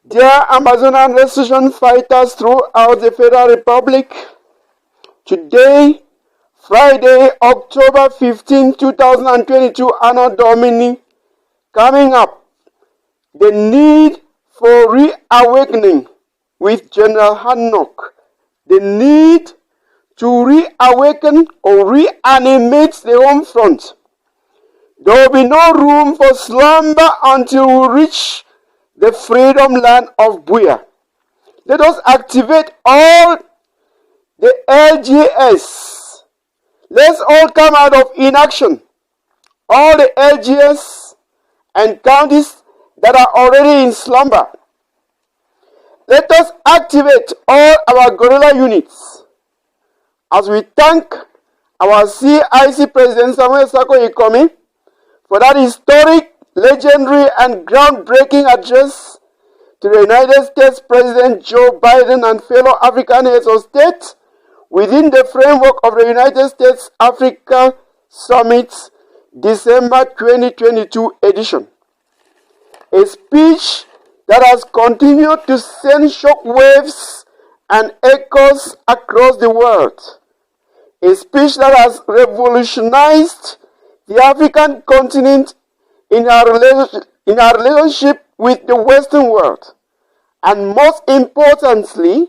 Dear Ambazonian resistance fighters throughout the Federal Republic, today, Friday, October 15, 2022, Anno Domini, coming up, the need for reawakening with General Hancock, the need to reawaken or reanimate the home front. There will be no room for slumber until we reach the freedom land of Buea. Let us activate all the LGS. Let's all come out of inaction. All the LGS and counties that are already in slumber. Let us activate all our guerrilla units as we thank our CIC President Samuel Sako Ikomi for that historic, legendary, and groundbreaking address to the United States President Joe Biden and fellow African heads of state within the framework of the United States Africa Summit December 2022 edition. A speech that has continued to send shockwaves and echoes across the world. A speech that has revolutionized the African continent in our relationship with the Western world. And most importantly,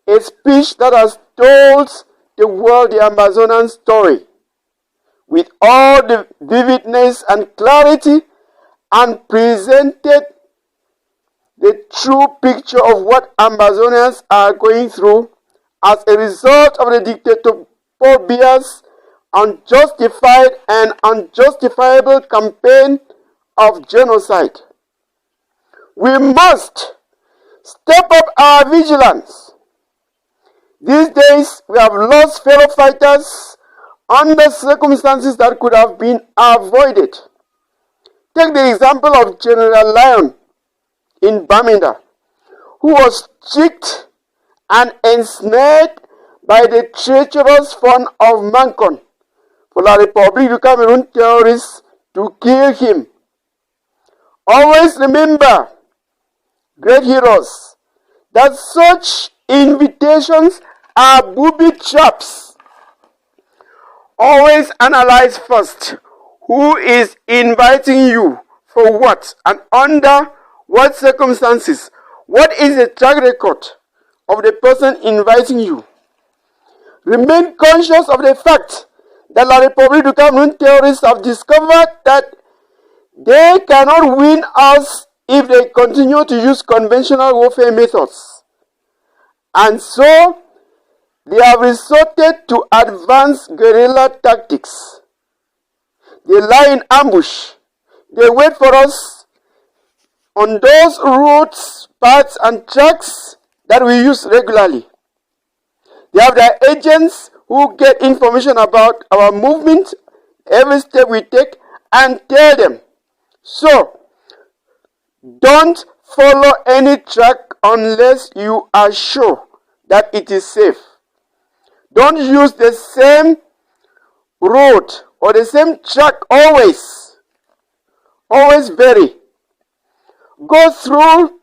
a speech that has told the world the Ambazonian story with all the vividness and clarity and presented the true picture of what Ambazonians are going through as a result of the dictator Paul Biya's unjustified and unjustifiable campaign of genocide. We must step up our vigilance. These days, we have lost fellow fighters under circumstances that could have been avoided. Take the example of General Lyon in Bamenda, who was tricked and ensnared by the treacherous fund of Mancon for La République du Cameroon terrorists to kill him. Always remember, great heroes, that such invitations are booby traps. Always analyze first who is inviting you, for what, and under what circumstances. What is the track record of the person inviting you? Remain conscious of the fact that La République du Cameroon terrorists have discovered that they cannot win us if they continue to use conventional warfare methods. And so, they have resorted to advanced guerrilla tactics. They lie in ambush. They wait for us on those routes, paths, and tracks that we use regularly. They have their agents who get information about our movement, every step we take, and tell them. So, don't follow any track unless you are sure that it is safe. Don't use the same road or the same track always. Always vary. Go through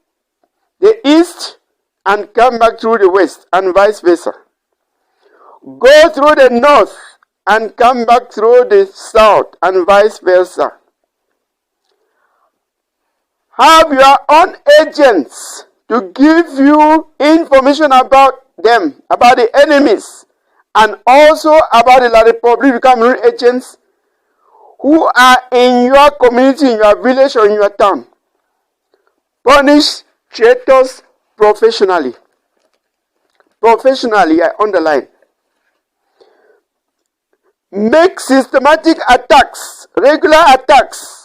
the east and come back through the west, and vice versa. Go through the north and come back through the south, and vice versa. Have your own agents to give you information about them, about the enemies, and also about the La République du Cameroon agents who are in your community, in your village, or in your town. Punish traitors professionally. Professionally, I underline. Make systematic attacks, regular attacks,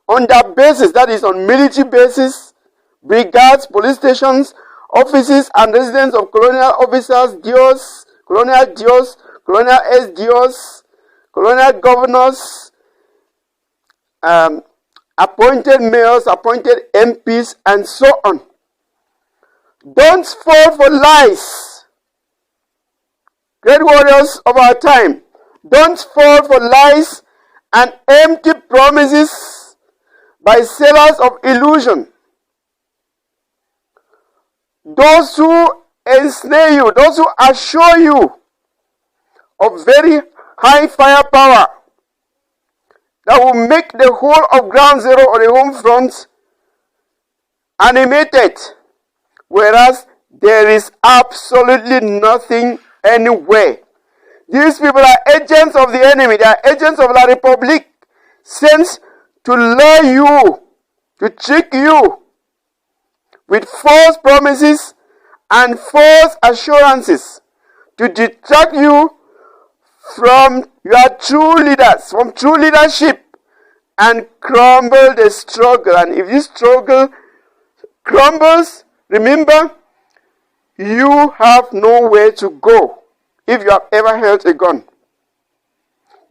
on their bases, that is on military bases, brigades, police stations, offices and residences of colonial officers, DOs, colonial DOs, colonial SDOs, colonial governors, appointed mayors, appointed MPs, and so on. Don't fall for lies. Great warriors of our time, don't fall for lies and empty promises by sellers of illusion. those who ensnare you, those who assure you of very high firepower that will make the whole of ground zero or the home front animated, whereas there is absolutely nothing anywhere. These people are agents of the enemy. They are agents of La Republique, sent to lure you, to trick you with false promises and false assurances, to detract you from your true leaders, from true leadership, and crumble the struggle. And if this struggle crumbles, remember, you have nowhere to go if you have ever held a gun.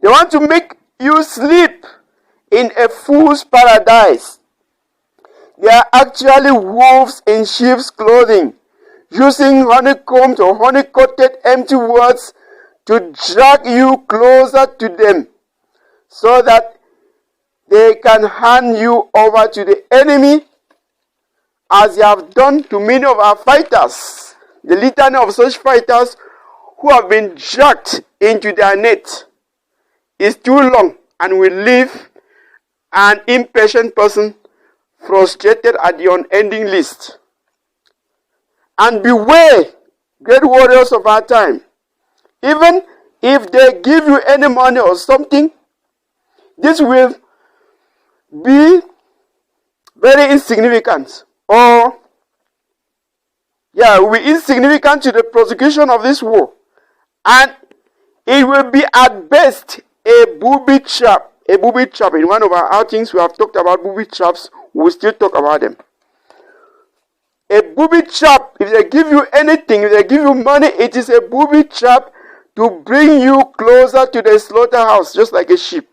They want to make you sleep in a fool's paradise. They are actually wolves in sheep's clothing, using honeycombed or honey-coated empty words to drag you closer to them so that they can hand you over to the enemy, as they have done to many of our fighters. The litany of such fighters who have been dragged into their net is too long and will leave an impatient person frustrated at the unending list. And beware, great warriors of our time. Even if they give you any money or something, this will be very insignificant, or will be insignificant to the prosecution of this war. And it will be at best a booby trap. A booby trap. In one of our outings, we have talked about booby traps. We'll still talk about them. A booby trap, if they give you anything, if they give you money, it is a booby trap to bring you closer to the slaughterhouse, just like a sheep.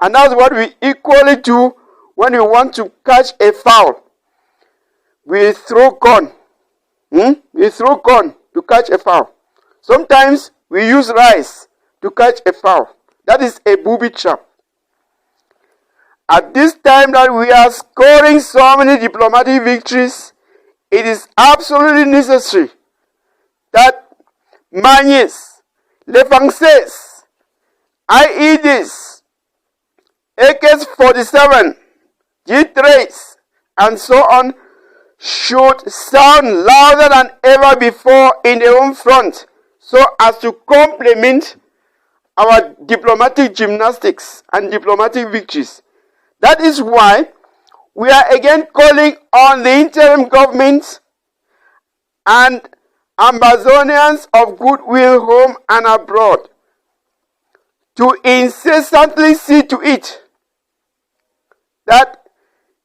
And that's what we equally do when we want to catch a fowl. We throw corn. We throw corn to catch a fowl. Sometimes we use rice to catch a fowl. That is a booby trap. At this time that we are scoring so many diplomatic victories, it is absolutely necessary that Magnes, Les Français, IEDs, AK-47, G3s, and so on should sound louder than ever before in the home front, so as to complement our diplomatic gymnastics and diplomatic victories. That is why we are again calling on the interim government and Ambazonians of goodwill home and abroad to incessantly see to it that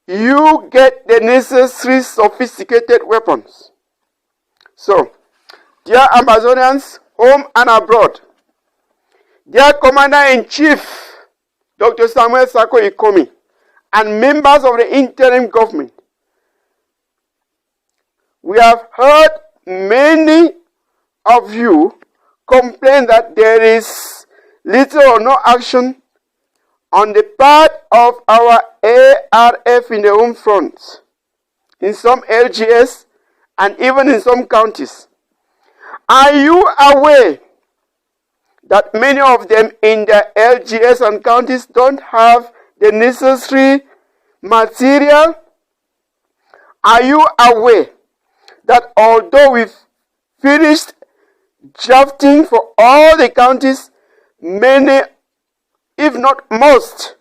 you get the necessary sophisticated weapons. So, dear Ambazonians, home and abroad, dear Commander-in-Chief, Dr. Samuel Sako Ikomi, and members of the interim government, we have heard many of you complain that there is little or no action on the part of our ARF in the home front, in some LGS, and even in some counties. Are you aware that many of them in the LGS and counties don't have the necessary material? Are you aware that although we've finished drafting for all the counties, many, if not most,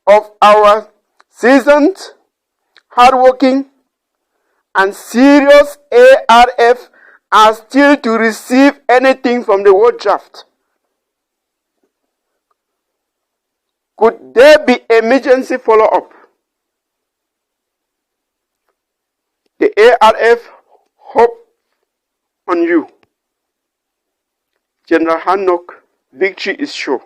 of our seasoned, hardworking, and serious ARF are still to receive anything from the world draft? Could there be emergency follow-up? The ARF hope on you. General Hannock, victory is sure.